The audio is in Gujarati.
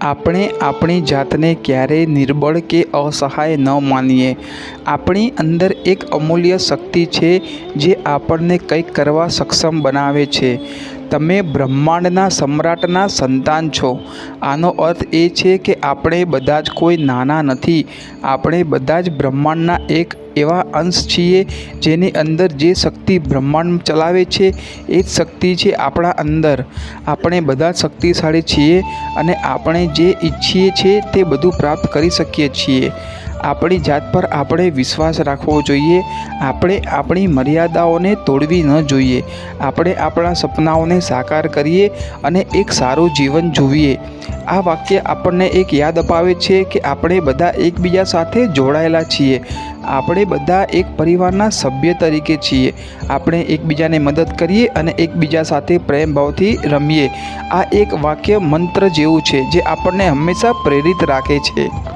આપણે આપણી જાતને ક્યારેય નિર્બળ કે અસહાય ન માનીએ. આપણી અંદર એક અમૂલ્ય શક્તિ છે જે આપણને કંઈક કરવા સક્ષમ બનાવે છે. તમે બ્રહ્માંડના સમ્રાટના સંતાન છો. આનો અર્થ એ છે કે આપણે બધા જ કોઈ નાના નથી. આપણે બધા જ બ્રહ્માંડના એક એવા અંશ છીએ જેની અંદર જે શક્તિ બ્રહ્માંડ ચલાવે છે એ જ શક્તિ છે આપણા અંદર. આપણે બધા શક્તિશાળી છીએ અને આપણે જે ઈચ્છીએ છીએ તે બધું પ્રાપ્ત કરી શકીએ છીએ. આપણી જાત પર આપણે વિશ્વાસ રાખવો જોઈએ. આપણે આપણી મર્યાદાઓને તોડવી ન જોઈએ. આપણે આપણા સપનાઓને સાકાર કરીએ અને એક સારું જીવન જીવીએ. આ વાક્ય આપણને એક યાદ અપાવે છે કે આપણે બધા એકબીજા સાથે જોડાયેલા છીએ. આપણે બધા એક પરિવારના સભ્ય તરીકે છીએ. આપણે એકબીજાને મદદ કરીએ અને એકબીજા સાથે પ્રેમ ભાવથી રમીએ. આ એક વાક્ય મંત્ર જેવું છે જે આપણને હંમેશા પ્રેરિત રાખે છે.